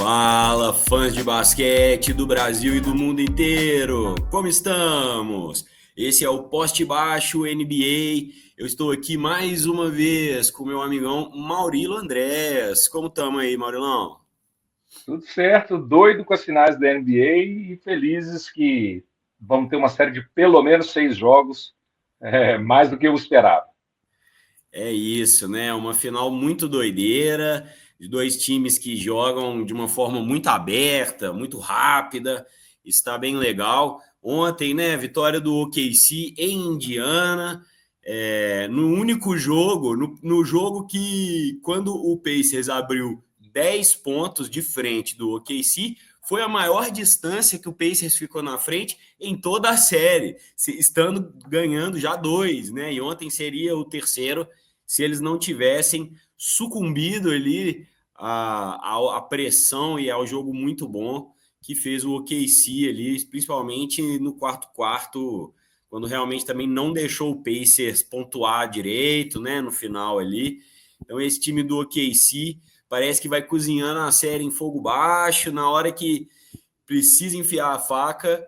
Fala, fãs de basquete do Brasil e do mundo inteiro! Como estamos? Esse é o Poste Baixo NBA. Eu estou aqui mais uma vez com meu amigão Maurilo Andrés. Como estamos aí, Maurilão? Tudo certo, doido com as finais da NBA e felizes que vamos ter uma série de pelo menos 6 jogos, mais do que eu esperava. É isso, né? Uma final muito doideira, de dois times que jogam de uma forma muito aberta, muito rápida. Está bem legal. Ontem, né? Vitória do OKC em Indiana. No único jogo, no jogo que, quando o Pacers abriu 10 pontos de frente do OKC, foi a maior distância que o Pacers ficou na frente em toda a série, estando ganhando já dois, né? E ontem seria o terceiro se eles não tivessem sucumbido ali à pressão e ao jogo muito bom que fez o OKC ali, principalmente no quarto, quando realmente também não deixou o Pacers pontuar direito, né, no final ali. Então esse time do OKC parece que vai cozinhando a série em fogo baixo, na hora que precisa enfiar a faca,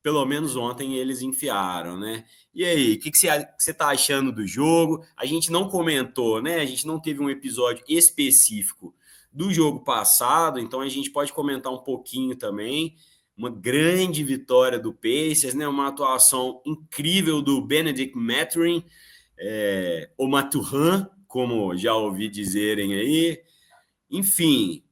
pelo menos ontem eles enfiaram, né? E aí, o que você tá achando do jogo? A gente não comentou, né? A gente não teve um episódio específico do jogo passado, então a gente pode comentar um pouquinho também. Uma grande vitória do Pacers, né? Uma atuação incrível do Benedict Mathurin, o Mathurin, como já ouvi dizerem aí. Enfim,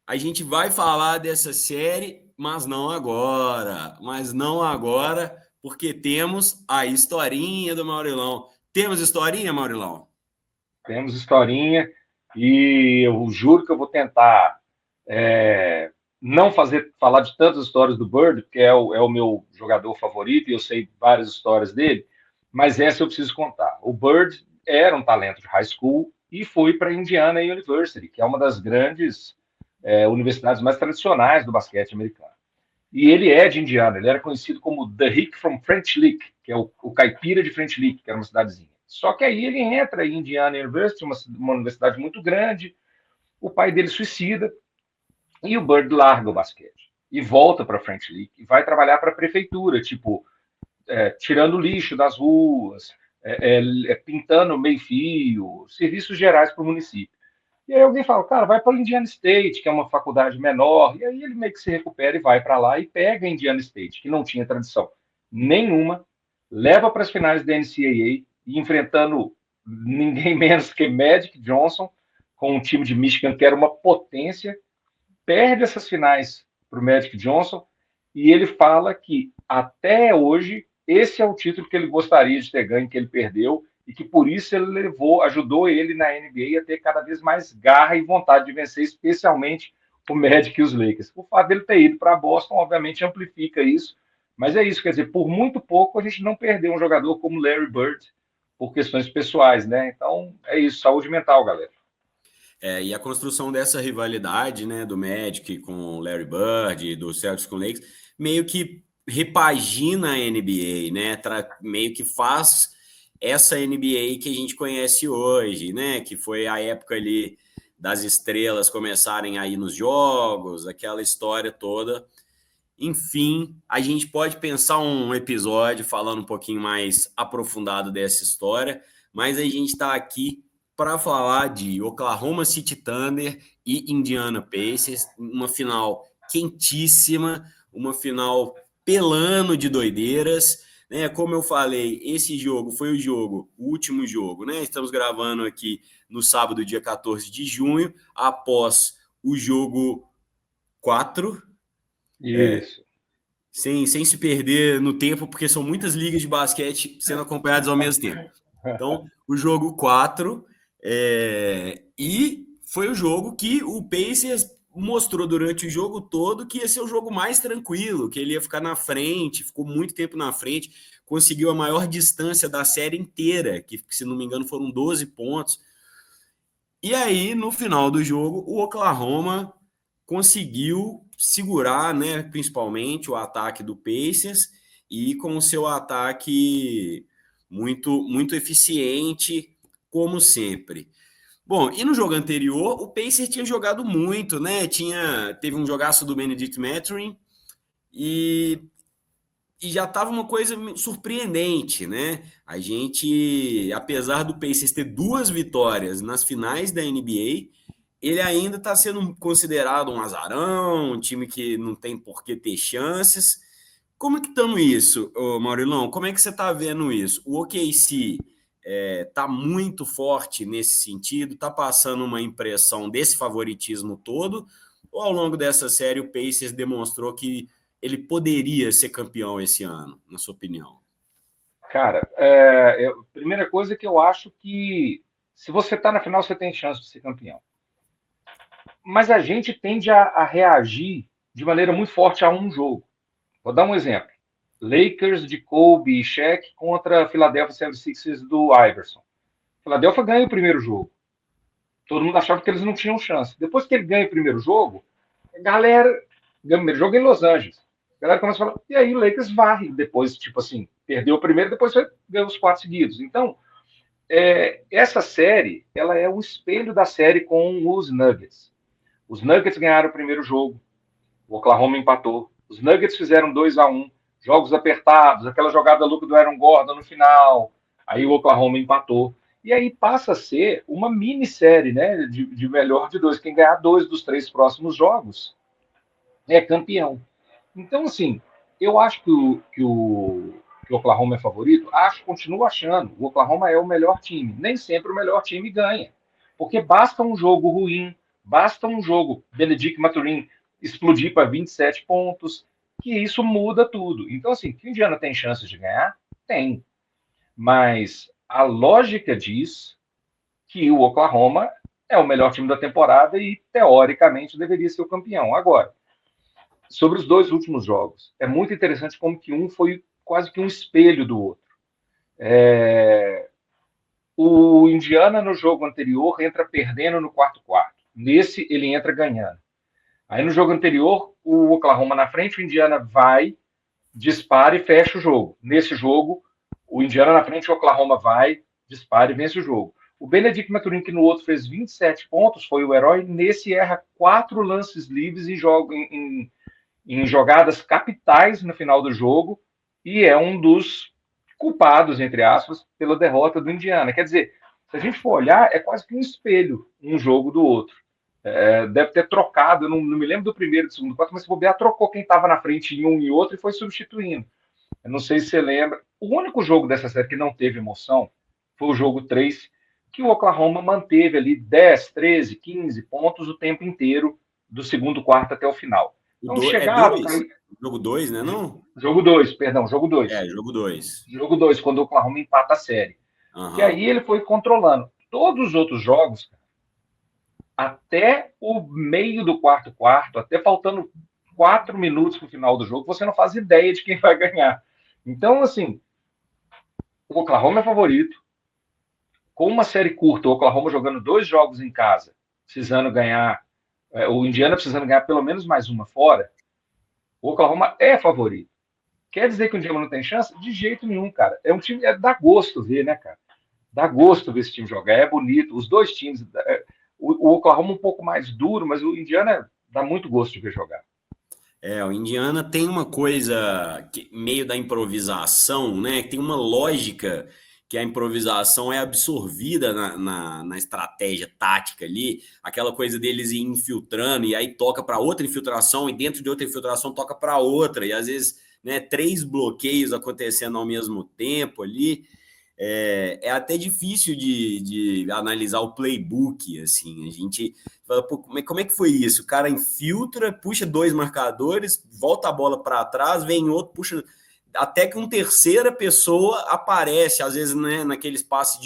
a gente vai falar dessa série, mas não agora. Mas não agora, porque temos a historinha do Maurilão. Temos historinha, Maurilão? Temos historinha e eu juro que eu vou tentar não falar de tantas histórias do Bird, porque é o meu jogador favorito e eu sei várias histórias dele, mas essa eu preciso contar. O Bird era um talento de high school e foi para a Indiana University, que é uma das grandes universidades mais tradicionais do basquete americano. E ele é de Indiana, ele era conhecido como The Hick from French Lick, que é o caipira de French Lick, que era uma cidadezinha. Só que aí ele entra em Indiana University, uma universidade muito grande, o pai dele suicida, e o Bird larga o basquete. E volta para French Lick, e vai trabalhar para a prefeitura, tipo, tirando lixo das ruas, pintando meio-fio, serviços gerais para o município. E aí alguém fala, cara, vai para o Indiana State, que é uma faculdade menor, e aí ele meio que se recupera e vai para lá e pega a Indiana State, que não tinha tradição nenhuma, leva para as finais da NCAA e enfrentando ninguém menos que Magic Johnson, com um time de Michigan que era uma potência, perde essas finais para o Magic Johnson e ele fala que até hoje esse é o título que ele gostaria de ter ganho, que ele perdeu, e que por isso ele ajudou ele na NBA a ter cada vez mais garra e vontade de vencer, especialmente o Magic e os Lakers. O fato dele ter ido para Boston, obviamente, amplifica isso, mas é isso, quer dizer, por muito pouco a gente não perdeu um jogador como Larry Bird por questões pessoais, né? Então é isso, saúde mental, galera. E a construção dessa rivalidade, né, do Magic com o Larry Bird, do Celtics com o Lakers, meio que repagina a NBA, né? Meio que faz essa NBA que a gente conhece hoje, né? Que foi a época ali das estrelas começarem a ir nos jogos, aquela história toda. Enfim, a gente pode pensar um episódio falando um pouquinho mais aprofundado dessa história, mas a gente está aqui para falar de Oklahoma City Thunder e Indiana Pacers, uma final quentíssima, uma final pelando de doideiras, né? Como eu falei, esse jogo foi o último jogo, né? Estamos gravando aqui no sábado, dia 14 de junho, após o jogo 4, Isso. sem se perder no tempo, porque são muitas ligas de basquete sendo acompanhadas ao mesmo tempo. Então, o jogo 4 e foi o jogo que o Pacers mostrou durante o jogo todo que ia ser o jogo mais tranquilo, que ele ia ficar na frente, ficou muito tempo na frente, conseguiu a maior distância da série inteira, que se não me engano foram 12 pontos. E aí, no final do jogo, o Oklahoma conseguiu segurar, né, principalmente o ataque do Pacers e com o seu ataque muito eficiente, como sempre. Bom, e no jogo anterior, o Pacers tinha jogado muito, né? Teve um jogaço do Benedict Mathurin e, e já estava uma coisa surpreendente, né? A gente, apesar do Pacers ter duas vitórias nas finais da NBA, ele ainda está sendo considerado um azarão, um time que não tem por que ter chances. Como é que estamos isso, Maurilão? Como é que você está vendo isso? O OKC está muito forte nesse sentido, está passando uma impressão desse favoritismo todo, ou ao longo dessa série o Pacers demonstrou que ele poderia ser campeão esse ano, na sua opinião? Cara, primeira coisa é que eu acho que se você está na final, você tem chance de ser campeão. Mas a gente tende a reagir de maneira muito forte a um jogo. Vou dar um exemplo. Lakers de Kobe e Shaq contra Philadelphia 76ers do Iverson. Philadelphia ganha o primeiro jogo. Todo mundo achava que eles não tinham chance. Depois que ele ganha o primeiro jogo, a galera. Ganha o primeiro jogo em Los Angeles. A galera começa a falar, e aí o Lakers varre. Depois, tipo assim, perdeu o primeiro, depois ganhou os 4 seguidos. Então, essa série, ela é o espelho da série com os Nuggets. Os Nuggets ganharam o primeiro jogo, o Oklahoma empatou. Os Nuggets fizeram 2-1, jogos apertados, aquela jogada louca do Aaron Gordon no final. Aí o Oklahoma empatou. E aí passa a ser uma minissérie, né? De melhor de dois. Quem ganhar 2 dos 3 próximos jogos é campeão. Então, assim, eu acho que o Oklahoma é favorito. Continuo achando. O Oklahoma é o melhor time. Nem sempre o melhor time ganha. Porque basta um jogo ruim, basta um jogo Benedict Mathurin explodir para 27 pontos, que isso muda tudo. Então, assim, que o Indiana tem chances de ganhar? Tem. Mas a lógica diz que o Oklahoma é o melhor time da temporada e, teoricamente, deveria ser o campeão. Agora, sobre os 2 últimos jogos, é muito interessante como que um foi quase que um espelho do outro. O Indiana, no jogo anterior, entra perdendo no quarto-quarto. Nesse, ele entra ganhando. Aí no jogo anterior, o Oklahoma na frente, o Indiana vai, dispara e fecha o jogo. Nesse jogo, o Indiana na frente, o Oklahoma vai, dispara e vence o jogo. O Benedict Mathurin, que no outro fez 27 pontos, foi o herói. Nesse erra 4 lances livres em jogadas capitais no final do jogo e é um dos culpados, entre aspas, pela derrota do Indiana. Quer dizer, se a gente for olhar, é quase que um espelho um jogo do outro. Deve ter trocado, não me lembro do primeiro e do segundo quarto, mas se bobear, trocou quem estava na frente em um e outro e foi substituindo. Eu não sei se você lembra. O único jogo dessa série que não teve emoção foi o jogo 3, que o Oklahoma manteve ali 10, 13, 15 pontos o tempo inteiro, do segundo quarto até o final. Então É chegava. dois? Jogo 2, né? Não? Jogo 2, perdão, jogo 2. Jogo 2. Jogo 2, quando o Oklahoma empata a série. Que Uhum. aí ele foi controlando. Todos os outros jogos, até o meio do quarto, até faltando 4 minutos para o final do jogo, você não faz ideia de quem vai ganhar. Então, assim, o Oklahoma é favorito. Com uma série curta, o Oklahoma jogando 2 jogos em casa, precisando ganhar, o Indiana precisando ganhar pelo menos mais uma fora, o Oklahoma é favorito. Quer dizer que o Indiana não tem chance? De jeito nenhum, cara. É um time, dá gosto ver, né, cara? Dá gosto ver esse time jogar, é bonito. Os dois times, o Oklahoma um pouco mais duro, mas o Indiana dá muito gosto de ver jogar. O Indiana tem uma coisa meio da improvisação, né? Tem uma lógica que a improvisação é absorvida na estratégia tática ali, aquela coisa deles ir infiltrando e aí toca para outra infiltração e dentro de outra infiltração toca para outra e às vezes, né, 3 bloqueios acontecendo ao mesmo tempo ali. É até difícil de analisar o playbook, assim, a gente fala, pô, como é que foi isso? O cara infiltra, puxa 2 marcadores, volta a bola para trás, vem outro, puxa, até que uma terceira pessoa aparece, às vezes, né, naquele espaço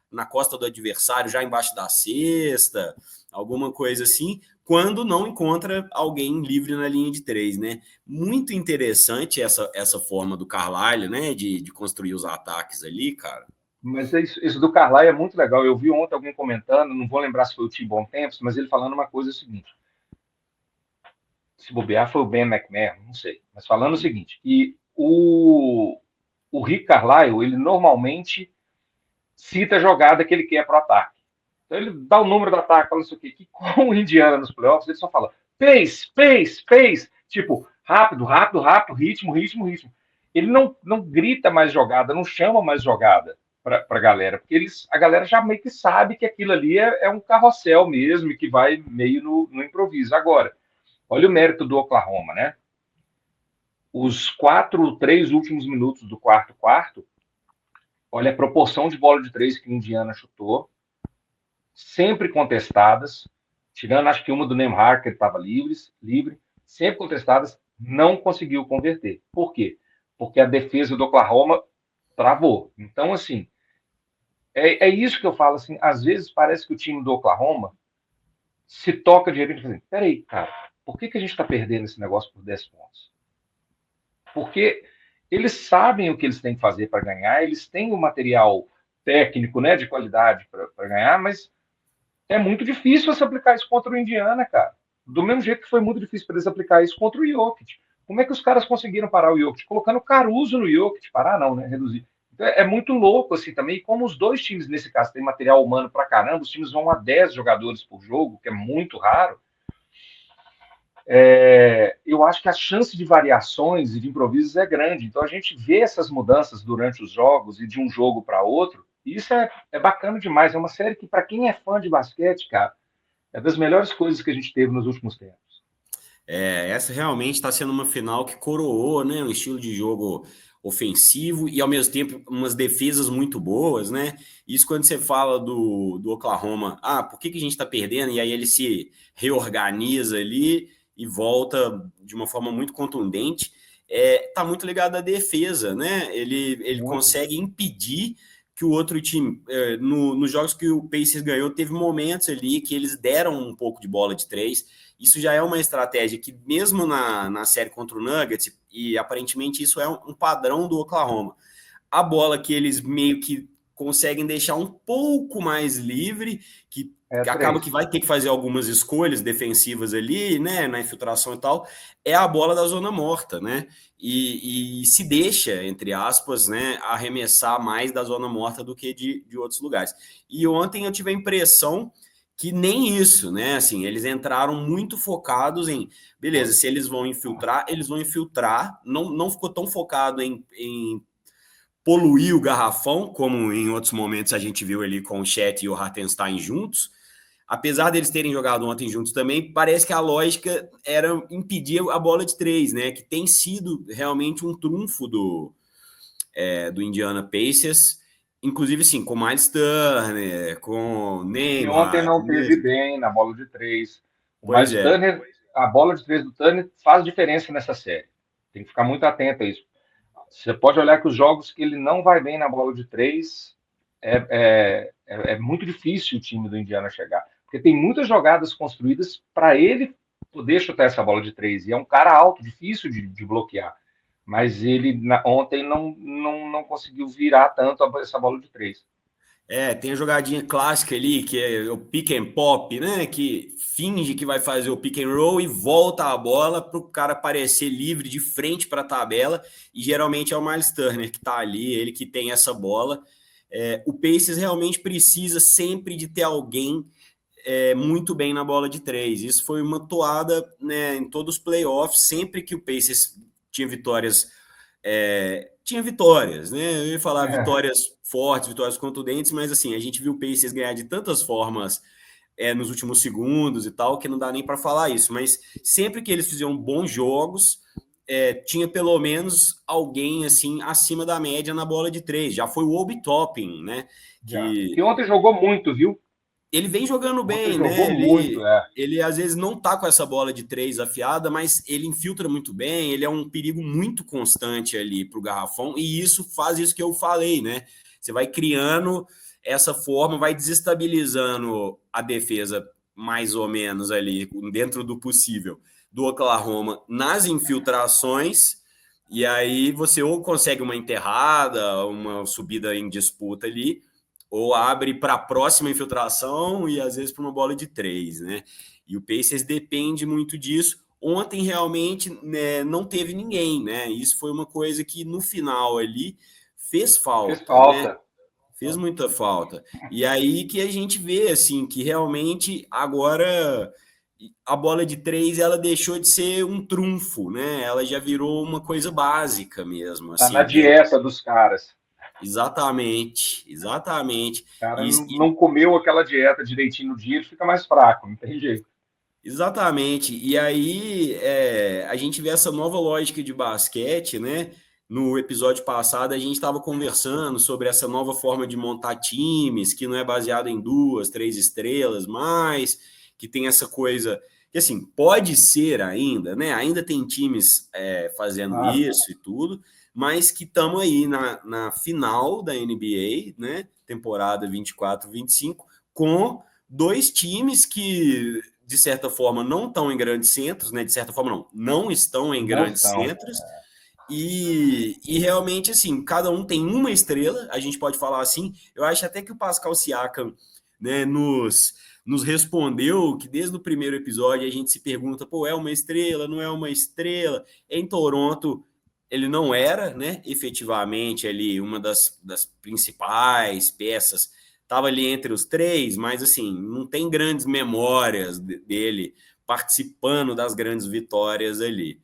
na costa do adversário, já embaixo da cesta, alguma coisa assim, quando não encontra alguém livre na linha de 3, né? Muito interessante essa forma do Carlisle, né? De construir os ataques ali, cara. Mas isso do Carlisle é muito legal. Eu vi ontem alguém comentando, não vou lembrar se foi o Tim Bom Tempos, mas ele falando uma coisa seguinte. Se bobear foi o Ben McMahon, não sei. Mas falando o seguinte, que o Rick Carlisle, ele normalmente cita a jogada que ele quer para o ataque. Então ele dá o número do ataque, fala isso aqui, que com o Indiana nos playoffs, ele só fala pace, pace, pace, tipo, rápido, rápido, rápido, ritmo, ritmo, ritmo. Ele não grita mais jogada, não chama mais jogada para a galera, porque a galera já meio que sabe que aquilo ali é um carrossel mesmo, e que vai meio no improviso. Agora, olha o mérito do Oklahoma, né? Os 3 últimos minutos do quarto quarto, olha a proporção de bola de 3 que o Indiana chutou, sempre contestadas, tirando acho que uma do Nembhard, que ele estava livre, sempre contestadas, não conseguiu converter. Por quê? Porque a defesa do Oklahoma travou. Então, assim, é isso que eu falo, assim, às vezes parece que o time do Oklahoma se toca de repente e fala assim, peraí, cara, por que a gente está perdendo esse negócio por 10 pontos? Porque eles sabem o que eles têm que fazer para ganhar, eles têm o material técnico, né, de qualidade para ganhar, mas é muito difícil você aplicar isso contra o Indiana, cara. Do mesmo jeito que foi muito difícil para eles aplicar isso contra o Jokic. Como é que os caras conseguiram parar o Jokic? Colocando Caruso no Jokic. Parar não, né? Reduzir. Então é muito louco assim também. E como os dois times, nesse caso, têm material humano pra caramba, os times vão a 10 jogadores por jogo, que é muito raro. Eu acho que a chance de variações e de improvisos é grande. Então a gente vê essas mudanças durante os jogos e de um jogo para outro. E isso é bacana demais. É uma série que, para quem é fã de basquete, cara, é das melhores coisas que a gente teve nos últimos tempos. Essa realmente está sendo uma final que coroou, né, um estilo de jogo ofensivo e ao mesmo tempo umas defesas muito boas, né? Isso quando você fala do Oklahoma, por que a gente está perdendo? E aí ele se reorganiza ali e volta de uma forma muito contundente. Tá muito ligado à defesa, né? Ele Muito. consegue impedir que o outro time, nos jogos que o Pacers ganhou, teve momentos ali que eles deram um pouco de bola de três. Isso já é uma estratégia que, mesmo na série contra o Nuggets, e aparentemente isso é um padrão do Oklahoma, a bola que eles meio que conseguem deixar um pouco mais livre, que acaba que 3. vai ter que fazer algumas escolhas defensivas ali, né, na infiltração e tal, é a bola da zona morta, né? E se deixa, entre aspas, né, arremessar mais da zona morta do que de outros lugares. E ontem eu tive a impressão que nem isso, né? Assim, eles entraram muito focados em, beleza, se eles vão infiltrar, não ficou tão focado em poluir o garrafão, como em outros momentos a gente viu ali com o Chet e o Hartenstein juntos. Apesar deles terem jogado ontem juntos também, parece que a lógica era impedir a bola de três, né? Que tem sido realmente um trunfo do Indiana Pacers, inclusive sim, com Miles Turner, com Que ontem Neymar, não né? teve bem na bola de 3. O Pois Miles é. Turner, a bola de 3 do Turner faz diferença nessa série. Tem que ficar muito atento a isso. Você pode olhar que os jogos que ele não vai bem na bola de 3 é muito difícil o time do Indiana chegar. Porque tem muitas jogadas construídas para ele poder chutar essa bola de 3. E é um cara alto, difícil de bloquear. Mas ele ontem não conseguiu virar tanto essa bola de 3. Tem a jogadinha clássica ali, que é o pick and pop, né? Que finge que vai fazer o pick and roll e volta a bola para o cara aparecer livre de frente para a tabela. E geralmente é o Miles Turner que está ali, ele que tem essa bola. O Pacers realmente precisa sempre de ter alguém muito bem na bola de três. Isso foi uma toada, né, em todos os playoffs, sempre que o Pacers tinha vitórias. Tinha vitórias, né? Eu ia falar vitórias fortes, vitórias contundentes, mas assim, a gente viu o Pacers ganhar de tantas formas nos últimos segundos e tal, que não dá nem para falar isso. Mas sempre que eles fizeram bons jogos, tinha pelo menos alguém assim acima da média na bola de três. Já foi o Obi Toppin, né? Já. Que Que ontem jogou muito, viu? ele vem jogando Ontem bem, jogou né? muito, Ele às vezes não tá com essa bola de três afiada, mas ele infiltra muito bem, ele é um perigo muito constante ali pro garrafão, e isso faz isso que eu falei, né? Você vai criando essa forma, vai desestabilizando a defesa mais ou menos ali, dentro do possível, do Oklahoma nas infiltrações, e aí você ou consegue uma enterrada, uma subida em disputa ali, ou abre para a próxima infiltração e às vezes para uma bola de três, né? E o Pacers depende muito disso. Ontem realmente, né, não teve ninguém, né? Isso foi uma coisa que no final ali fez fez falta, né? falta. Fez muita falta. E aí que a gente vê, assim, que realmente agora a bola de três ela deixou de ser um trunfo, né? Ela já virou uma coisa básica mesmo, Tá na assim. dieta dos caras. Exatamente, exatamente. O cara E, não comeu aquela dieta direitinho no dia, ele fica mais fraco, não tem jeito. exatamente. E aí a gente vê essa nova lógica de basquete, né? No episódio passado, a gente estava conversando sobre essa nova forma de montar times, que não é baseado em duas, três estrelas, mas que tem essa coisa que, assim, pode ser ainda, né? Ainda tem times fazendo Claro. isso e tudo, mas que estamos aí na final da NBA, né? Temporada 24-25, com dois times que de certa forma, não estão em grandes centros, né? De certa forma, não estão em Não grandes estão. centros. E realmente, assim, cada um tem uma estrela, a gente pode falar assim. Eu acho até que o Pascal Siakam, né, nos respondeu que desde o primeiro episódio a gente se pergunta, pô, é uma estrela, não é uma estrela? Em Toronto, ele não era, né, efetivamente, ali uma das principais peças, estava ali entre os três, mas assim, não tem grandes memórias dele participando das grandes vitórias ali.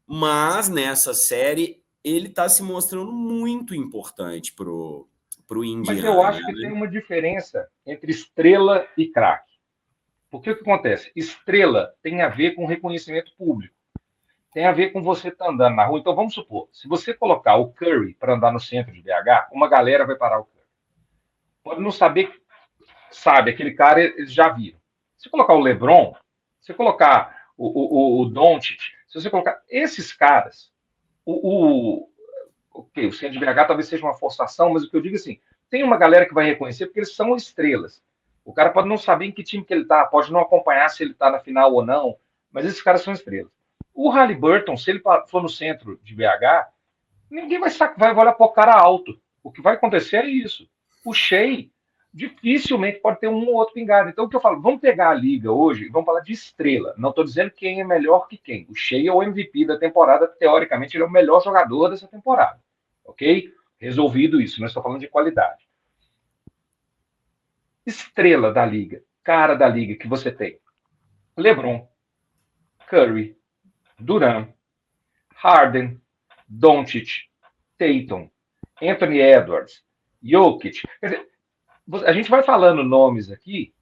Mas nessa série ele está se mostrando muito importante pro Mas eu Indiana, acho que tem né? uma diferença entre estrela e craque. Porque o que acontece? Estrela tem a ver com reconhecimento público. Tem a ver com você estar andando na rua. Então, vamos supor, se você colocar o Curry para andar no centro de BH, uma galera vai parar o Curry. Pode não saber, sabe, aquele cara eles já viram. Se colocar o LeBron, se colocar o Doncic, se você colocar esses caras, ok, o centro de BH talvez seja uma forçação, mas o que eu digo é assim, tem uma galera que vai reconhecer porque eles são estrelas. O cara pode não saber em que time que ele tá, pode não acompanhar se ele tá na final ou não, mas esses caras são estrelas. O Halliburton, se ele for no centro de BH, ninguém vai olhar para o cara alto. O que vai acontecer é isso. O Shea dificilmente pode ter um ou outro pingado. Então, o que eu falo, vamos pegar a liga hoje e vamos falar de estrela. Não estou dizendo quem é melhor que quem. O Shea é o MVP da temporada, teoricamente, ele é o melhor jogador dessa temporada. Ok? Resolvido isso, nós estamos falando de qualidade. Estrela da liga, cara da liga que você tem. LeBron, Curry, Durant, Harden, Doncic, Tatum, Anthony Edwards, Jokic. Quer dizer, a gente vai falando nomes aqui.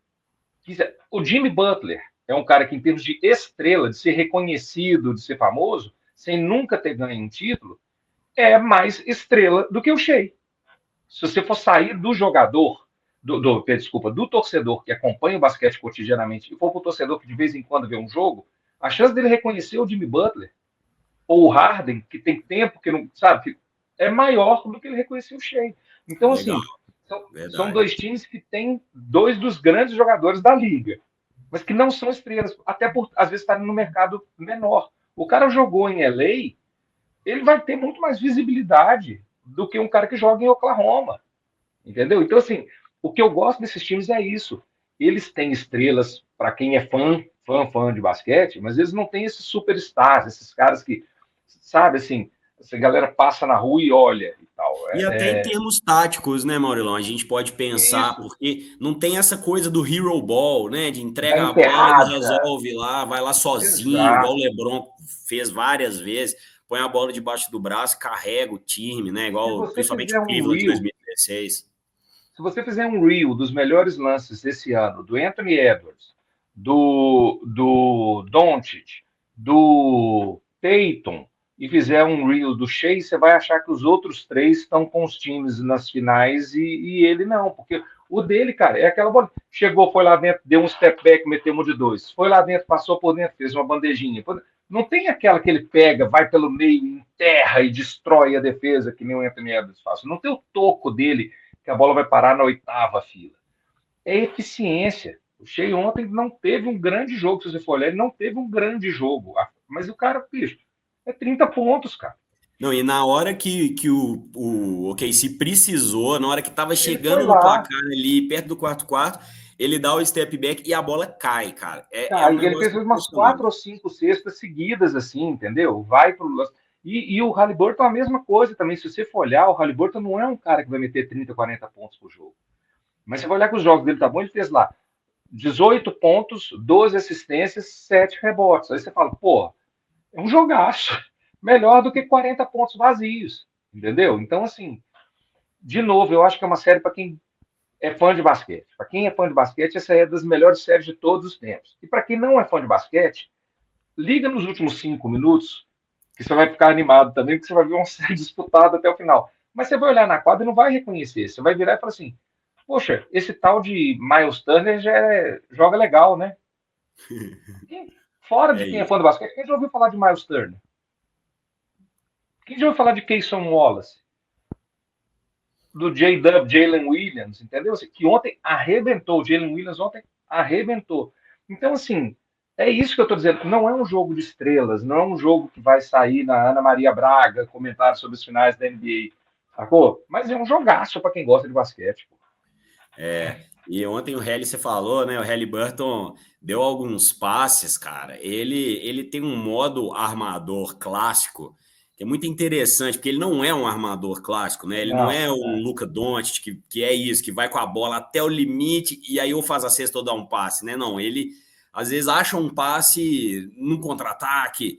O Jimmy Butler é um cara que, em termos de estrela, de ser reconhecido, de ser famoso, sem nunca ter ganho um título, é mais estrela do que o Shea. Se você for sair do jogador, do torcedor que acompanha o basquete cotidianamente e for para o torcedor que de vez em quando vê um jogo, a chance dele reconhecer o Jimmy Butler ou o Harden, que tem tempo que não sabe, que é maior do que ele reconhecer o Shea. Então, Legal, assim, são verdade. dois times que têm dois dos grandes jogadores da liga, mas que não são estrelas, até por às vezes estarem no mercado menor. O cara jogou em LA, ele vai ter muito mais visibilidade do que um cara que joga em Oklahoma. Entendeu? Então, assim, o que eu gosto desses times é isso. Eles têm estrelas para quem é fã de basquete, mas eles não têm esses superstars, esses caras que, sabe, assim, essa galera passa na rua e olha e tal. E até em termos táticos, né, Maurilão? A gente pode pensar, Isso, porque não tem essa coisa do hero ball, né? De da entrega a bola, ele enterrada. resolve lá, vai lá sozinho, igual o Exato. LeBron fez várias vezes, põe a bola debaixo do braço, carrega o time, né? Se Igual você principalmente fizer o um Cleveland de reel, 2016. se você fizer um reel dos melhores lances desse ano, do Anthony Edwards, do Doncic, do Tatum, e fizer um reel do Shea, você vai achar que os outros três estão com os times nas finais e ele não, porque o dele, cara, é aquela bola. Chegou, foi lá dentro, deu um step back, meteu um de dois. Foi lá dentro, passou por dentro, fez uma bandejinha. Não tem aquela que ele pega, vai pelo meio, enterra e destrói a defesa, que nem o Anthony Edwards faz. Não tem o toco dele, que a bola vai parar na oitava fila. É eficiência. O Shea ontem não teve um grande jogo, se você for olhar, ele não teve um grande jogo. Mas o cara, bicho, é 30 pontos, cara. Não, e na hora que o OKC precisou, na hora que estava Ele foi chegando no lá, placar ali, perto do quarto, ele dá o step back e a bola cai, cara. É um cara, e ele negócio fez umas impressionante. 4 ou 5 cestas seguidas, assim, entendeu? Vai pro. E o Haliburton é a mesma coisa também. Se você for olhar, o Haliburton não é um cara que vai meter 30, 40 pontos por jogo. Mas você vai olhar que os jogos dele tá bom, ele fez lá 18 pontos, 12 assistências, 7 rebotes. Aí você fala, pô, é um jogaço. Melhor do que 40 pontos vazios. Entendeu? Então, assim, de novo, eu acho que é uma série para quem é fã de basquete. Para quem é fã de basquete, essa é das melhores séries de todos os tempos. E para quem não é fã de basquete, liga nos últimos 5 minutos, que você vai ficar animado também, porque você vai ver uma série disputada até o final. Mas você vai olhar na quadra e não vai reconhecer. Você vai virar e falar assim: poxa, esse tal de Miles Turner joga legal, né? Fora de É quem é isso. fã do basquete, quem já ouviu falar de Miles Turner? Quem já ouviu falar de Kayson Wallace? Do J-Dub, Jalen Williams, entendeu? Que ontem arrebentou, o Jalen Williams ontem arrebentou. Então, assim, é isso que eu estou dizendo. Não é um jogo de estrelas, não é um jogo que vai sair na Ana Maria Braga comentar sobre os finais da NBA, sacou? Mas é um jogaço para quem gosta de basquete. E ontem o Helly, você falou, né? O Haliburton deu alguns passes, cara. Ele tem um modo armador clássico que é muito interessante, porque ele não é um armador clássico, né? Ele não Não, é um é. Luka Doncic que é isso, que vai com a bola até o limite e aí ou faz a cesta ou dá um passe, né? Não, ele às vezes acha um passe num contra-ataque.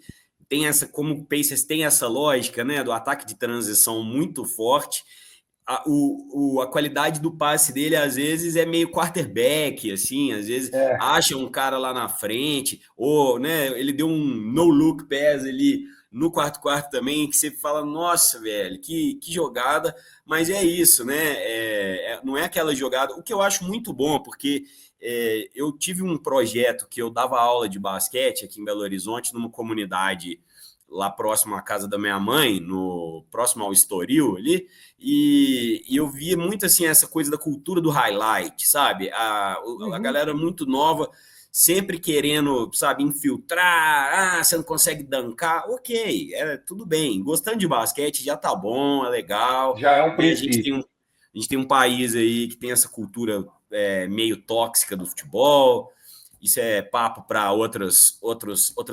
Tem essa, como o Pacers tem essa lógica, né? Do ataque de transição muito forte. A qualidade do passe dele, às vezes, é meio quarterback, assim, às vezes É. acha um cara lá na frente, ou, né, ele deu um no-look pass ali no quarto também, que você fala, nossa, velho, que jogada, mas é isso, né, não é aquela jogada, o que eu acho muito bom, porque eu tive um projeto que eu dava aula de basquete aqui em Belo Horizonte, numa comunidade lá próximo à casa da minha mãe, no próximo ao Estoril ali, e eu via muito assim essa coisa da cultura do highlight, sabe? A Uhum. galera muito nova sempre querendo, sabe, infiltrar, você não consegue dancar, ok, tudo bem, gostando de basquete já tá bom, é legal, Já é um né? princípio. A gente tem um país aí que tem essa cultura meio tóxica do futebol, isso é papo para outras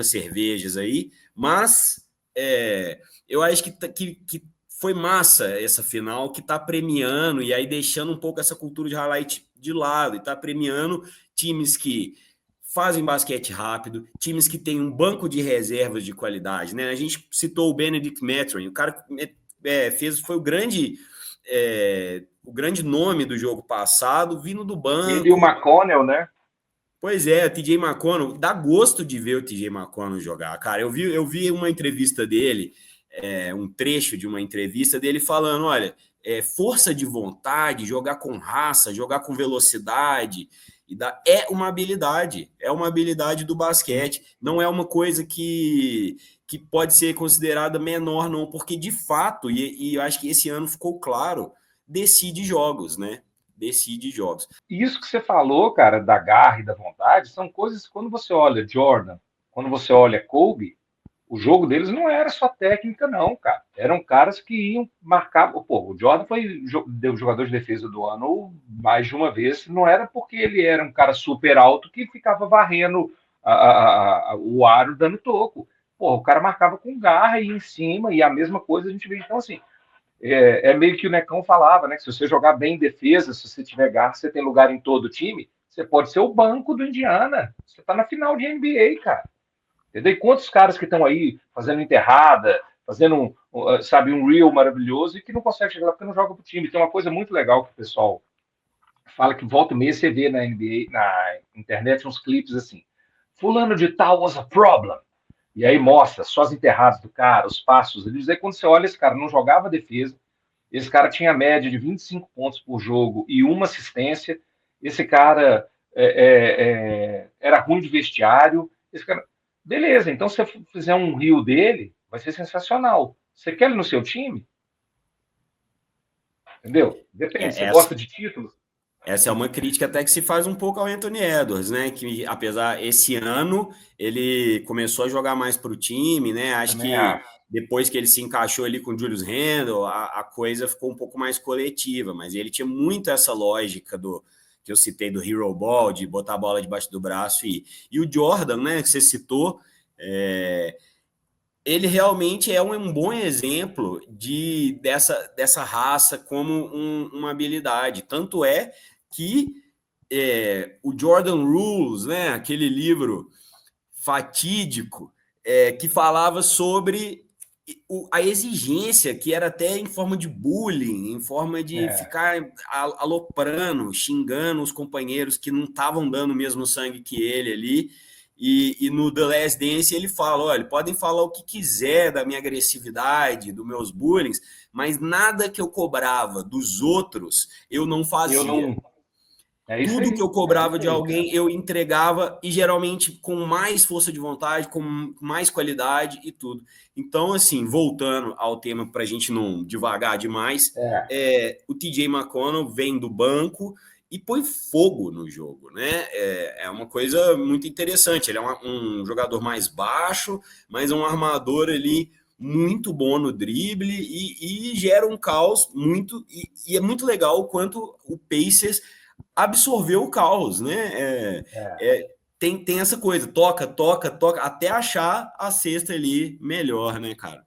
cervejas aí, mas eu acho que foi massa essa final, que está premiando e aí deixando um pouco essa cultura de highlight de lado, e está premiando times que fazem basquete rápido, times que têm um banco de reservas de qualidade, né? A gente citou o Benedict Mathurin, o cara foi o grande nome do jogo passado, vindo do Ele e o banco. McConnell, né? Pois é, o TJ McConnell, dá gosto de ver o TJ McConnell jogar, cara. Eu vi uma entrevista dele, um trecho de uma entrevista dele falando: olha, força de vontade, jogar com raça, jogar com velocidade, é uma habilidade do Sim. basquete, não é uma coisa que pode ser considerada menor, não, porque de fato, e eu acho que esse ano ficou claro, decide jogos, né? Decide jogos. E isso que você falou, cara, da garra e da vontade, são coisas que quando você olha Jordan, quando você olha Kobe, o jogo deles não era só técnica, não, cara. Eram caras que iam marcar. Pô, o Jordan foi deu jogador de defesa do ano mais de uma vez. Não era porque ele era um cara super alto que ficava varrendo o aro dando toco. Pô, o cara marcava com garra e em cima, e a mesma coisa a gente vê. Então, assim, é meio que o Necão falava, né? Que se você jogar bem em defesa, se você tiver garra, você tem lugar em todo o time, você pode ser o banco do Indiana. Você tá na final de NBA, cara. Entendeu? E quantos caras que estão aí fazendo enterrada, fazendo sabe, um reel maravilhoso e que não consegue chegar lá porque não joga pro time. Tem uma coisa muito legal que o pessoal fala que volta e meia você vê na NBA, na internet, uns clipes assim. Fulano de tal was a problem. E aí mostra só as enterradas do cara, os passos. Ele diz aí quando você olha, esse cara não jogava defesa, esse cara tinha média de 25 pontos por jogo e uma assistência, esse cara era ruim de vestiário, esse cara. Beleza, então se você fizer um rio dele, vai ser sensacional. Você quer ele no seu time? Entendeu? Depende, você Essa, gosta de títulos? Essa é uma crítica até que se faz um pouco ao Anthony Edwards, né? Que apesar esse ano ele começou a jogar mais para o time, né? Acho Também que acho. depois que ele se encaixou ali com o Julius Randle, a coisa ficou um pouco mais coletiva, mas ele tinha muito essa lógica do que eu citei do Hero Ball, de botar a bola debaixo do braço e o Jordan, né? Que você citou, é, ele realmente é um bom exemplo dessa raça como uma habilidade. Tanto é que o Jordan Rules, né, aquele livro fatídico, que falava sobre a exigência, que era até em forma de bullying, em forma de É, ficar aloprando, xingando os companheiros que não estavam dando o mesmo sangue que ele ali. E no The Last Dance ele fala: olha, podem falar o que quiser da minha agressividade, dos meus bullying, mas nada que eu cobrava dos outros eu não eu fazia. não. É isso Tudo que aí, eu é cobrava isso de aí, cara. alguém, eu entregava e geralmente com mais força de vontade, com mais qualidade e tudo. Então, assim, voltando ao tema para a gente não devagar demais, É, o TJ McConnell vem do banco e põe fogo no jogo, né? É uma coisa muito interessante. Ele é um jogador mais baixo, mas é um armador ali muito bom no drible e gera um caos muito. E é muito legal o quanto o Pacers absorveu o caos, né? é. Tem essa coisa, toca, toca, toca, até achar a cesta ali melhor, né, cara?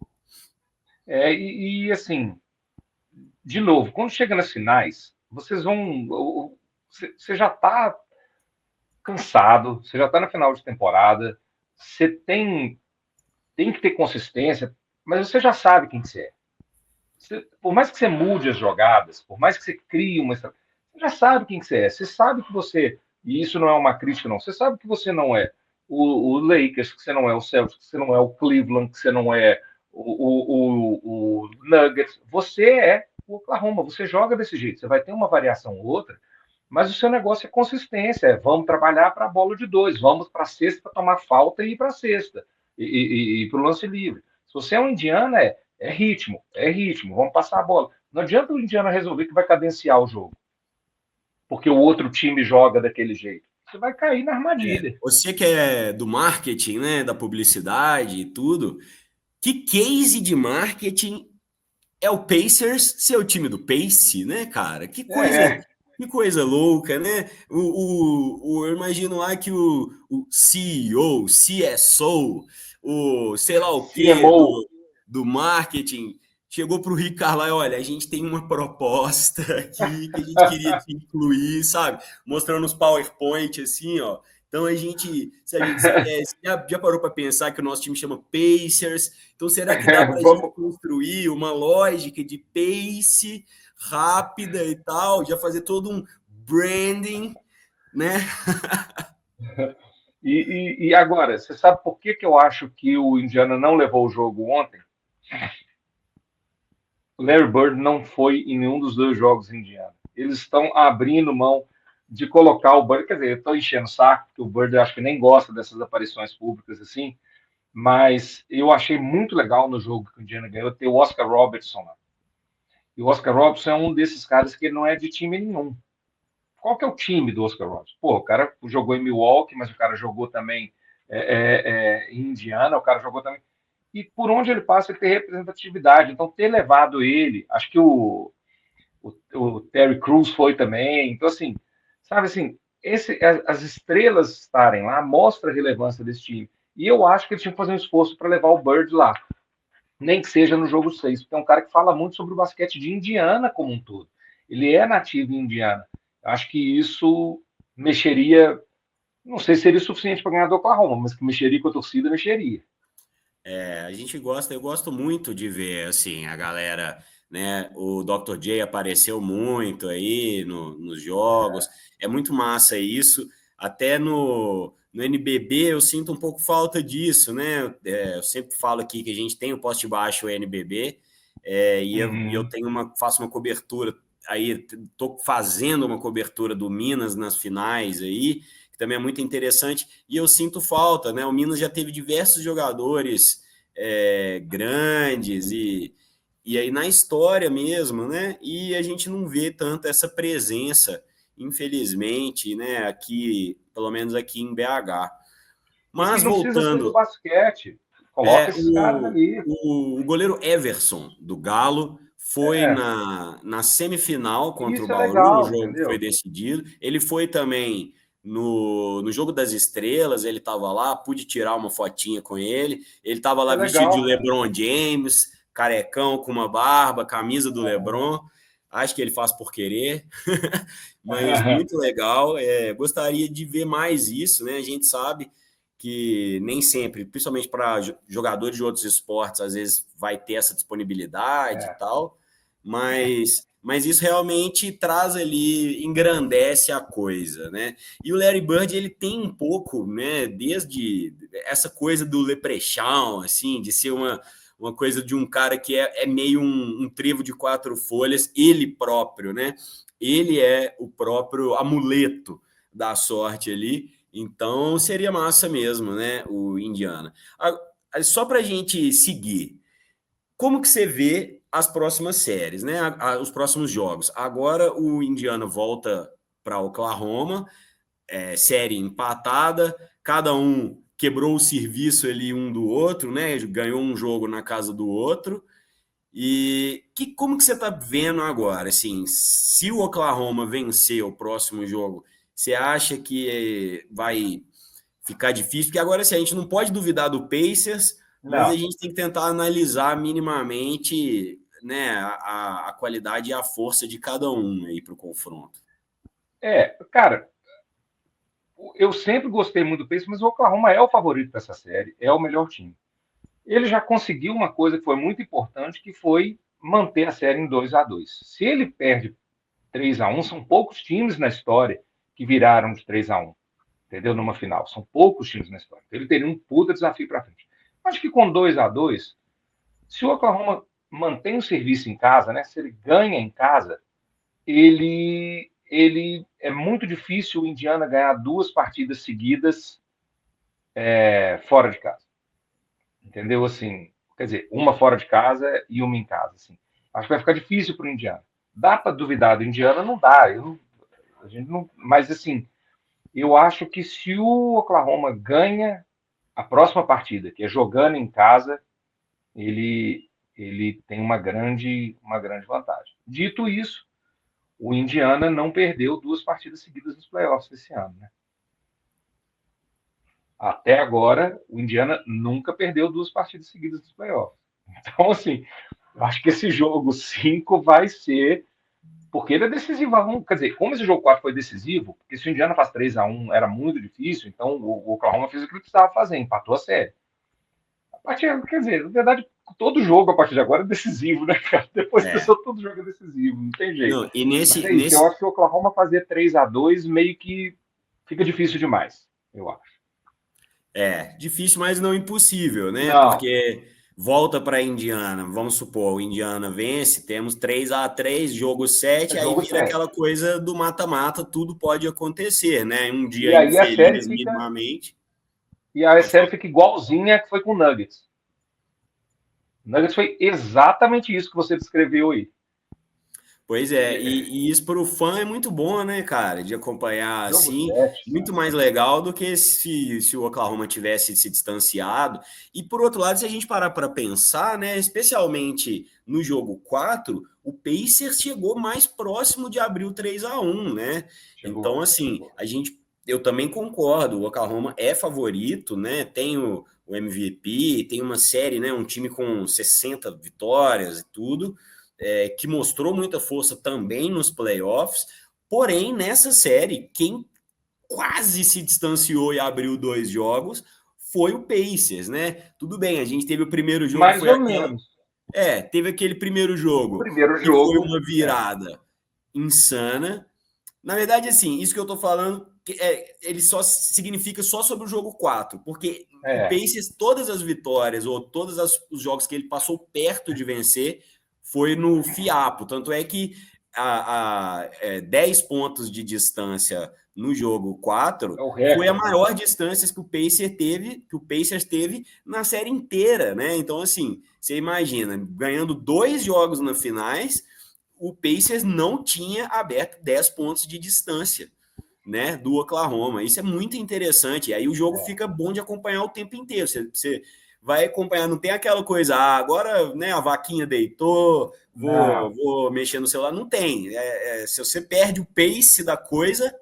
Assim, de novo, quando chega nas finais, vocês vão. Você já está cansado, você já está na final de temporada, você tem que ter consistência, mas você já sabe quem você é. Por mais que você mude as jogadas, por mais que você crie uma estratégia, você já sabe quem que você é. Você sabe que você, e isso não é uma crítica, não, você sabe que você não é o Lakers, que você não é o Celtics, que você não é o Cleveland, que você não é o Nuggets. Você é o Oklahoma, você joga desse jeito. Você vai ter uma variação ou outra, mas o seu negócio é consistência. Vamos trabalhar para a bola de dois, vamos para a cesta para tomar falta e ir para a cesta, e para o lance livre. Se você é um Indiana, é ritmo, vamos passar a bola. Não adianta o Indiana resolver que vai cadenciar o jogo, porque o outro time joga daquele jeito. Você vai cair na armadilha. Você que é do marketing, né, da publicidade e tudo, que case de marketing é o Pacers ser o time do Pace, né, cara? É, Que coisa louca, né? Eu imagino lá que o CEO, CSO, o sei lá o que CMO. do marketing chegou para o Rick Carlisle, olha, a gente tem uma proposta aqui que a gente queria te incluir, sabe? Mostrando os PowerPoint assim, ó. Então a gente, já parou para pensar que o nosso time chama Pacers? Então será que dá para a gente Vamos. construir uma lógica de pace rápida e tal, já fazer todo um branding, né? E agora, você sabe por que eu acho que o Indiana não levou o jogo ontem? O Larry Bird não foi em nenhum dos dois jogos em Indiana. Eles estão abrindo mão de colocar o Bird. Quer dizer, eu estou enchendo o saco, porque o Bird eu acho que nem gosta dessas aparições públicas assim. Mas eu achei muito legal no jogo que o Indiana ganhou ter o Oscar Robertson lá. E o Oscar Robertson é um desses caras que ele não é de time nenhum. Qual que é o time do Oscar Robertson? Pô, o cara jogou em Milwaukee, mas o cara jogou também em Indiana, o cara jogou também. E por onde ele passa, ele tem representatividade. Então, ter levado ele, acho que o Terry Crews foi também. Então, assim, sabe assim, as estrelas estarem lá mostra a relevância desse time. E eu acho que eles tinham que fazer um esforço para levar o Bird lá, nem que seja no jogo 6, porque é um cara que fala muito sobre o basquete de Indiana como um todo. Ele é nativo em Indiana. Acho que isso mexeria, não sei se seria suficiente para ganhar do Oklahoma, mas que mexeria com a torcida, mexeria. A gente gosta, eu gosto muito de ver assim a galera, né? O Dr. J apareceu muito aí nos jogos, é muito massa isso. Até no NBB eu sinto um pouco falta disso, né? Eu sempre falo aqui que a gente tem o poste baixo NBB, e eu Uhum. tenho faço uma cobertura aí, estou fazendo uma cobertura do Minas nas finais aí, que também é muito interessante, e eu sinto falta, né? O Minas já teve diversos jogadores grandes e aí na história mesmo, né? E a gente não vê tanto essa presença, infelizmente, né? Aqui, pelo menos aqui em BH. E Mas não precisa ser do voltando, basquete. Coloca é, esses caras o, ali. o goleiro Everson, do Galo, foi É, na semifinal contra o isso é Bauru, no legal, jogo que foi entendeu? decidido. Ele foi também no Jogo das Estrelas, ele estava lá, pude tirar uma fotinha com ele. Ele estava lá É vestido de legal, cara. LeBron James, carecão com uma barba, camisa do LeBron. Acho que ele faz por querer, mas muito legal. Gostaria de ver mais isso, né? A gente sabe que nem sempre, principalmente para jogadores de outros esportes, às vezes vai ter essa disponibilidade e tal, mas isso realmente traz ali, engrandece a coisa, né? E o Larry Bird, ele tem um pouco, né, desde essa coisa do leprechaun, assim, de ser uma coisa de um cara que é meio um trevo de quatro folhas, ele próprio, né? Ele é o próprio amuleto da sorte ali, então seria massa mesmo, né, o Indiana. Só para a gente seguir, como que você vê as próximas séries, né? Os próximos jogos. Agora o Indiana volta para Oklahoma, série empatada, cada um quebrou o serviço ali um do outro, né? Ganhou um jogo na casa do outro. E como que você está vendo agora? Assim, se o Oklahoma vencer o próximo jogo, você acha que vai ficar difícil? Porque agora assim, a gente não pode duvidar do Pacers, mas a Não. gente tem que tentar analisar minimamente, né, a qualidade e a força de cada um aí para o confronto. Cara, eu sempre gostei muito do Pacers, mas o Oklahoma é o favorito dessa série, é o melhor time. Ele já conseguiu uma coisa que foi muito importante, que foi manter a série em 2-2. Se ele perde 3-1, são poucos times na história que viraram de 3-1, entendeu? Numa final. São poucos times na história. Ele teria um puta desafio para frente. Acho que com 2-2, se o Oklahoma mantém o serviço em casa, né? Se ele ganha em casa, ele é muito difícil o Indiana ganhar duas partidas seguidas fora de casa. Entendeu? Assim, quer dizer, uma fora de casa e uma em casa. Assim. Acho que vai ficar difícil para o Indiana. Dá para duvidar do Indiana? Não dá. A gente não, mas, assim, eu acho que se o Oklahoma ganha a próxima partida, que é jogando em casa, ele tem uma grande vantagem. Dito isso, o Indiana não perdeu duas partidas seguidas nos playoffs esse ano. Né? Até agora, o Indiana nunca perdeu duas partidas seguidas nos playoffs. Então, assim, eu acho que esse jogo 5 vai ser. Porque ele é decisivo. Quer dizer, como esse jogo 4 foi decisivo, porque se o Indiana faz 3-1 era muito difícil, então o Oklahoma fez o que ele precisava fazer, empatou a série. Quer dizer, na verdade, todo jogo a partir de agora é decisivo, né, cara? Depois É. disso, todo jogo é decisivo, não tem jeito. Não, e Mas nesse, é isso, eu nesse acho que o Oklahoma fazer 3-2 meio que fica difícil demais, eu acho. difícil, mas não impossível, né? Não, Porque volta para Indiana, vamos supor, o Indiana vence, temos 3-3, jogo é 7, aí jogo vira 7. aquela coisa do mata-mata, tudo pode acontecer, né? Um E dia aí a série infeliz fica. minimamente. E a Pode série falar. fica igualzinha que foi com o Nuggets. O Nuggets foi exatamente isso que você descreveu aí. Pois é, e isso para o fã é muito bom, né, cara, de acompanhar Jogo assim, 7. muito mais legal do que se o Oklahoma tivesse se distanciado. E por outro lado, se a gente parar para pensar, né, especialmente no jogo 4 o Pacers chegou mais próximo de abrir o 3-1, né? Então, Chegou, assim, chegou. eu também concordo, o Oklahoma é favorito, né? Tem o MVP, tem uma série, né, um time com 60 vitórias e tudo que mostrou muita força também nos playoffs. Porém, nessa série, quem quase se distanciou e abriu dois jogos foi o Pacers, né? Tudo bem, a gente teve o primeiro jogo, Mais foi ou aquela. menos. Teve aquele primeiro O jogo primeiro que foi jogo. uma virada insana. Na verdade, assim, isso que eu tô falando, ele só significa só sobre o jogo 4, porque o É. Pacers, todas as vitórias, ou todos os jogos que ele passou perto de vencer, foi no fiapo. Tanto é que 10 pontos de distância no jogo 4 É o foi a recorde, né? maior distância que o Pacers teve na série inteira, né? Então, assim, você imagina, ganhando dois jogos na finais, o Pacers não tinha aberto 10 pontos de distância, né, do Oklahoma. Isso é muito interessante. E aí o jogo É. fica bom de acompanhar o tempo inteiro. Você vai acompanhar, não tem aquela coisa, agora né, a vaquinha deitou, Não. vou mexer no celular. Não tem. Se você perde o pace da coisa,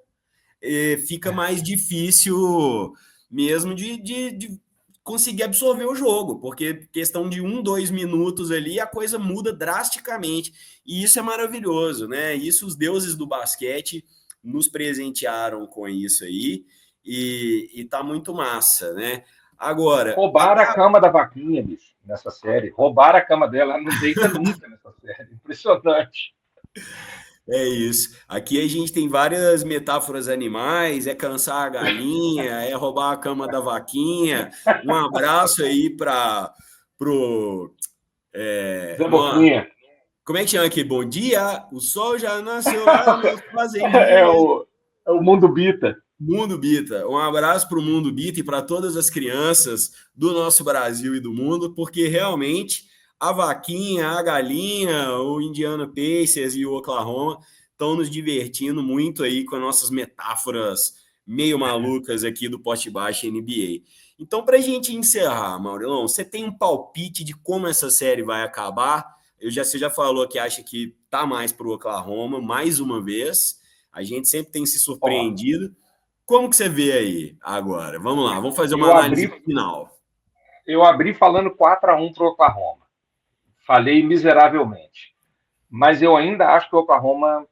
fica mais difícil mesmo de conseguir absorver o jogo, porque questão de 1, 2 minutos ali, a coisa muda drasticamente. E isso é maravilhoso, né? Isso os deuses do basquete nos presentearam com isso aí, e tá muito massa, né? Agora, Roubaram a cama da vaquinha, bicho, nessa série. Roubaram a cama dela, ela não deita nunca nessa série. Impressionante. é isso. Aqui a gente tem várias metáforas animais, é cansar a galinha, é roubar a cama da vaquinha. Um abraço aí para pro Zé nossa, Boquinha. como é que chama aqui? Bom dia, o sol já nasceu lá na é, fazendinha. o, é o Mundo Bita. Mundo Bita. Um abraço para o Mundo Bita e para todas as crianças do nosso Brasil e do mundo, porque realmente a vaquinha, a galinha, o Indiana Pacers e o Oklahoma estão nos divertindo muito aí com as nossas metáforas meio malucas aqui do Poste Baixo NBA. Então, para a gente encerrar, Maurilão, você tem um palpite de como essa série vai acabar? Você já falou que acha que tá mais para o Oklahoma, mais uma vez. A gente sempre tem se Ó, surpreendido. Como que você vê aí agora? Vamos lá, vamos fazer uma eu análise abri, final. eu abri falando 4-1 para o Oklahoma. Falei miseravelmente. Mas eu ainda acho que o Oklahoma.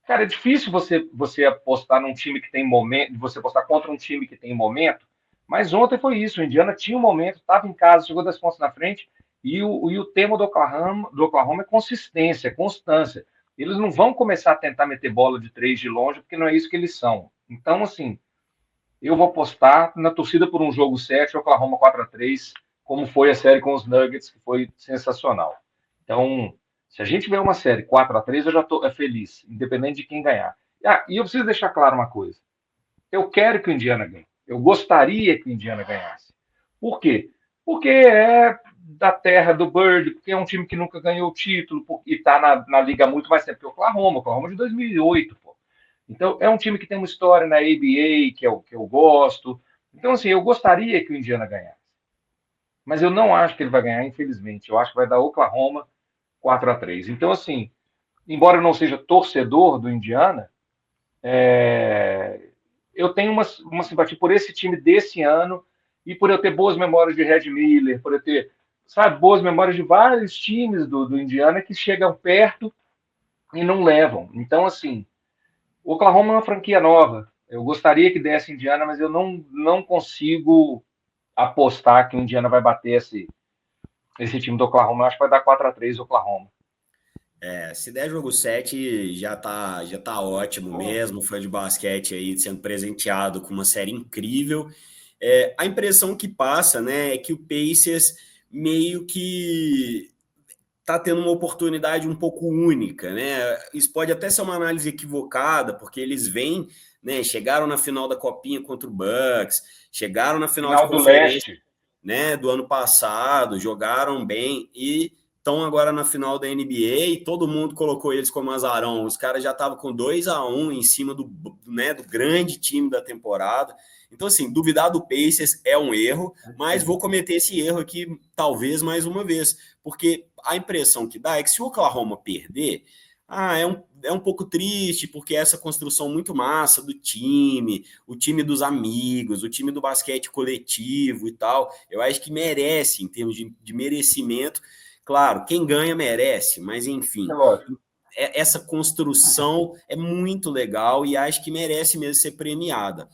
Cara, é difícil você apostar num time que tem momento, você apostar contra um time que tem momento, mas ontem foi isso. O Indiana tinha um momento, estava em casa, chegou 10 pontos na frente, e o tema do Oklahoma é consistência, constância. Eles não vão começar a tentar meter bola de três de longe, porque não é isso que eles são. Então, assim, eu vou apostar na torcida por um jogo 7, Oklahoma 4-3, como foi a série com os Nuggets, que foi sensacional. Então, se a gente vê uma série 4-3, eu já estou feliz, independente de quem ganhar. E eu preciso deixar claro uma coisa. Eu quero que o Indiana ganhe. Eu gostaria que o Indiana ganhasse. Por quê? Porque é da terra do Bird, porque é um time que nunca ganhou o título e está na liga há muito mais tempo que o Oklahoma de 2008, pô. Então, é um time que tem uma história na ABA que eu gosto. Então, assim, eu gostaria que o Indiana ganhasse. Mas eu não acho que ele vai ganhar, infelizmente. Eu acho que vai dar Oklahoma 4-3. Então, assim, embora eu não seja torcedor do Indiana, eu tenho uma simpatia por esse time desse ano e por eu ter boas memórias de Red Miller, por eu ter, sabe, boas memórias de vários times do Indiana que chegam perto e não levam. Então, assim, o Oklahoma é uma franquia nova. Eu gostaria que desse Indiana, mas eu não consigo apostar que o Indiana vai bater esse time do Oklahoma. Eu acho que vai dar 4-3 Oklahoma. Se der jogo 7, já tá ótimo mesmo. Fã de basquete aí sendo presenteado com uma série incrível. A impressão que passa, né, é que o Pacers meio que tá tendo uma oportunidade um pouco única, né? Isso pode até ser uma análise equivocada, porque eles vêm, né, chegaram na final da Copinha contra o Bucks, chegaram na final de Final do conferência, leste. né, do ano passado, jogaram bem e estão agora na final da NBA e todo mundo colocou eles como azarão. Os caras já estavam com 2-1 em cima do grande time da temporada. Então, assim, duvidar do Pacers é um erro, mas vou cometer esse erro aqui talvez mais uma vez, porque a impressão que dá é que se o Oklahoma perder, é um pouco triste, porque essa construção muito massa do time, o time dos amigos, o time do basquete coletivo e tal, eu acho que merece, em termos de merecimento. Claro, quem ganha merece, mas É enfim, lógico. essa construção é muito legal e acho que merece mesmo ser premiada.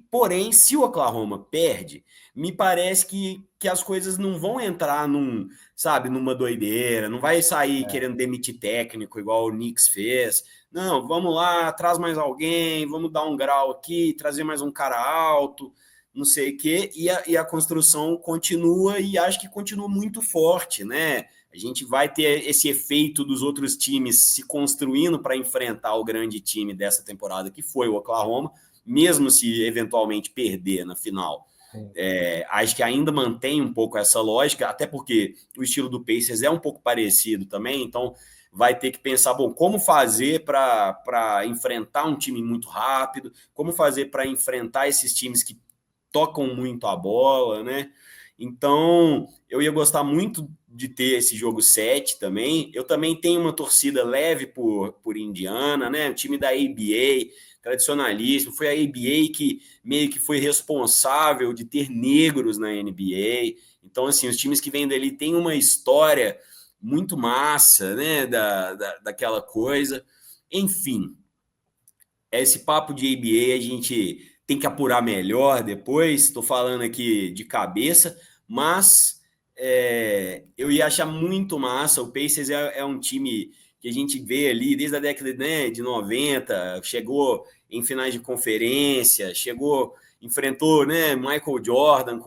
Porém, se o Oklahoma perde, me parece que as coisas não vão entrar numa doideira, não vai sair querendo demitir técnico igual o Knicks fez. Não, vamos lá, traz mais alguém, vamos dar um grau aqui, trazer mais um cara alto, não sei o quê, e a construção continua e acho que continua muito forte, né? A gente vai ter esse efeito dos outros times se construindo para enfrentar o grande time dessa temporada, que foi o Oklahoma, mesmo se eventualmente perder na final. Acho que ainda mantém um pouco essa lógica, até porque o estilo do Pacers é um pouco parecido também, então vai ter que pensar, bom, como fazer para enfrentar um time muito rápido, como fazer para enfrentar esses times que tocam muito a bola, né? Então, eu ia gostar muito de ter esse jogo 7 também. Eu também tenho uma torcida leve por Indiana, né? O time da ABA tradicionalíssimo. Foi a ABA que meio que foi responsável de ter negros na NBA. Então, assim, os times que vêm dali têm uma história muito massa, né, daquela coisa. Enfim, esse papo de ABA a gente tem que apurar melhor depois. Estou falando aqui de cabeça, mas eu ia achar muito massa. O Pacers é um time que a gente vê ali desde a década, né, de 90, chegou em finais de conferência, enfrentou, né, Michael Jordan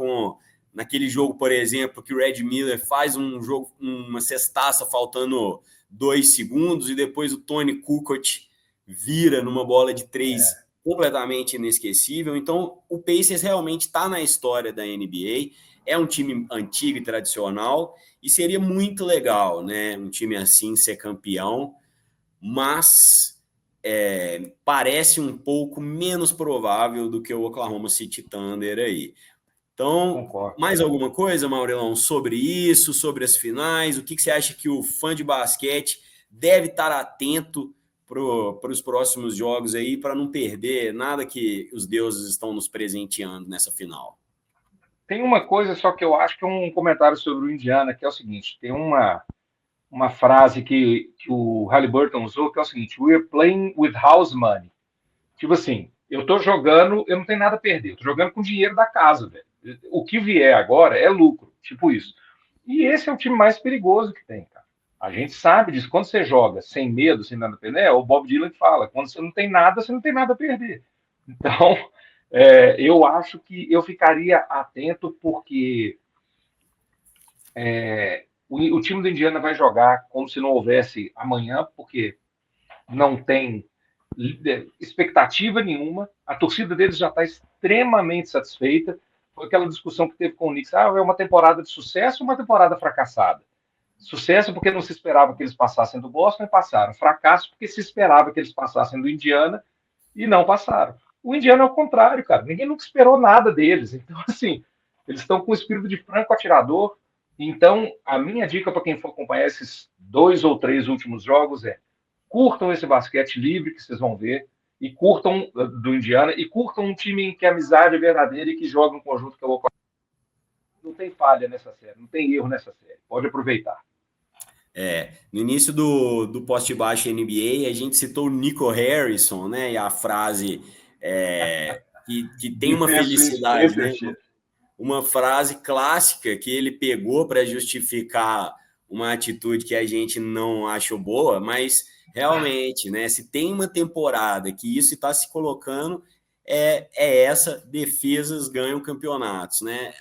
naquele jogo, por exemplo, que o Red Miller faz um jogo, uma cestaça faltando 2 segundos, e depois o Tony Kukoc vira numa bola de 3 completamente inesquecível. Então, o Pacers realmente está na história da NBA, é um time antigo e tradicional, e seria muito legal, né, um time assim ser campeão, mas parece um pouco menos provável do que o Oklahoma City Thunder aí. Então, Concordo. mais alguma coisa, Maurelão, sobre isso, sobre as finais? O que você acha que o fã de basquete deve estar atento para os próximos jogos aí, para não perder nada que os deuses estão nos presenteando nessa final? Tem uma coisa só que eu acho que é um comentário sobre o Indiana, que é o seguinte: tem uma frase que o Halliburton usou, que é o seguinte: we're playing with house money. Tipo assim, eu tô jogando, eu não tenho nada a perder, eu tô jogando com o dinheiro da casa, velho. O que vier agora é lucro, tipo isso. E esse é o time mais perigoso que tem, cara. A gente sabe disso. Quando você joga sem medo, sem nada a perder, o Bob Dylan fala: quando você não tem nada, você não tem nada a perder. Então, eu acho que eu ficaria atento, porque o time do Indiana vai jogar como se não houvesse amanhã, porque não tem expectativa nenhuma, a torcida deles já está extremamente satisfeita. Foi aquela discussão que teve com o Knicks: é uma temporada de sucesso ou uma temporada fracassada? Sucesso porque não se esperava que eles passassem do Boston e passaram. Fracasso porque se esperava que eles passassem do Indiana e não passaram. O Indiana é o contrário, cara. Ninguém nunca esperou nada deles. Então, assim, eles estão com o espírito de franco atirador. Então, a minha dica para quem for acompanhar esses 2 ou 3 últimos jogos é: curtam esse basquete livre que vocês vão ver, e curtam do Indiana, e curtam um time em que a amizade é verdadeira e que joga em conjunto que eu vou. Não tem falha nessa série, não tem erro nessa série. Pode aproveitar. No início do Poste Baixo NBA, a gente citou o Nico Harrison, né? E a frase que tem uma Defense felicidade, né? championship. Uma frase clássica que ele pegou para justificar uma atitude que a gente não achou boa, mas realmente, né? Se tem uma temporada que isso está se colocando, é essa: defesas ganham campeonatos, né?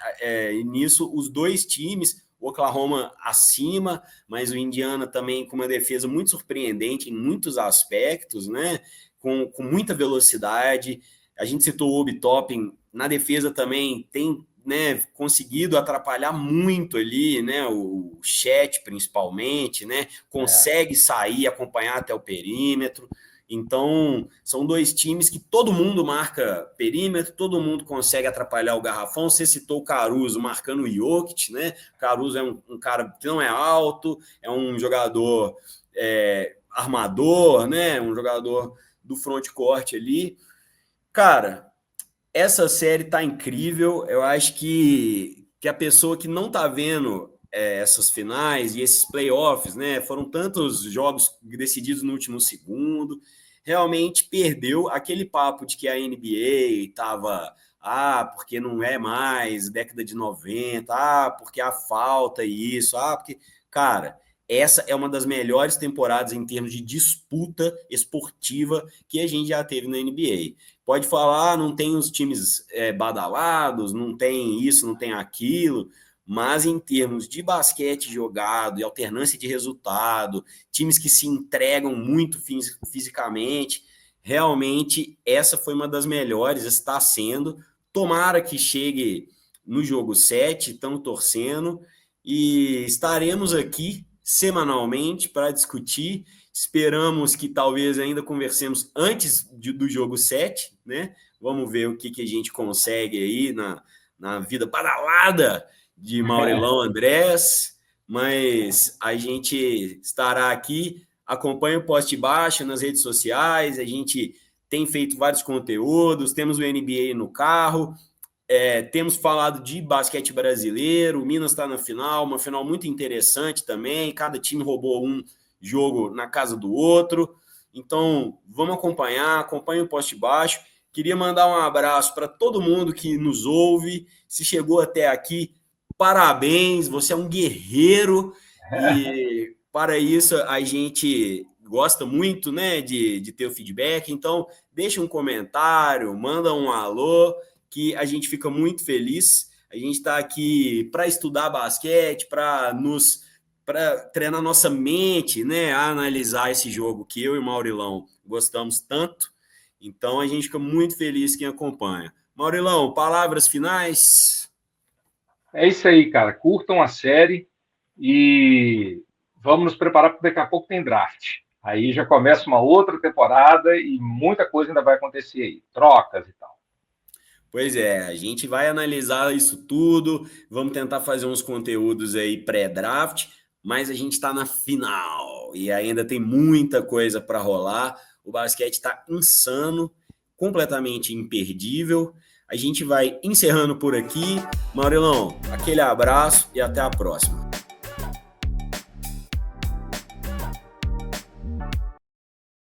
E nisso, os dois times, o Oklahoma acima, mas o Indiana também com uma defesa muito surpreendente em muitos aspectos, né? Com muita velocidade. A gente citou o Obi Toppin, na defesa também tem, né, conseguido atrapalhar muito ali, né, o Chet principalmente, né, consegue sair, acompanhar até o perímetro. Então, são dois times que todo mundo marca perímetro, todo mundo consegue atrapalhar o garrafão. Você citou o Caruso marcando o Jokic, né? O Caruso é um cara que não é alto, é um jogador armador, né? Um jogador do frontcourt ali. Cara, essa série tá incrível. Eu acho que a pessoa que não tá vendo essas finais e esses playoffs, né? Foram tantos jogos decididos no último segundo, realmente perdeu aquele papo de que a NBA tava, porque não é mais década de 90, porque a falta e isso, porque, cara, essa é uma das melhores temporadas em termos de disputa esportiva que a gente já teve na NBA. Pode falar, não tem os times badalados, não tem isso, não tem aquilo, mas em termos de basquete jogado e alternância de resultado, times que se entregam muito fisicamente, realmente essa foi uma das melhores, está sendo. Tomara que chegue no jogo 7, estamos torcendo, e estaremos aqui semanalmente para discutir. Esperamos que talvez ainda conversemos antes do jogo 7, né? Vamos ver o que a gente consegue aí na vida badalada de Maurilão Andrés, mas a gente estará aqui. Acompanhe o Poste Baixo nas redes sociais, a gente tem feito vários conteúdos, temos o NBA no carro, temos falado de basquete brasileiro, o Minas está na final, uma final muito interessante também, cada time roubou um jogo na casa do outro, então vamos acompanhe o Poste Baixo. Queria mandar um abraço para todo mundo que nos ouve, se chegou até aqui, parabéns, você é um guerreiro, e para isso a gente gosta muito, né, de ter o feedback, então deixa um comentário, manda um alô, que a gente fica muito feliz. A gente está aqui para estudar basquete, para treinar nossa mente, né, a analisar esse jogo que eu e o Maurilão gostamos tanto. Então a gente fica muito feliz quem acompanha. Maurilão, palavras finais? É isso aí, cara. Curtam a série e vamos nos preparar porque daqui a pouco tem draft. Aí já começa uma outra temporada e muita coisa ainda vai acontecer aí. Trocas e tal. Pois é, a gente vai analisar isso tudo, vamos tentar fazer uns conteúdos aí pré-draft, mas a gente está na final e ainda tem muita coisa para rolar. O basquete está insano, completamente imperdível. A gente vai encerrando por aqui. Maurilão, aquele abraço e até a próxima.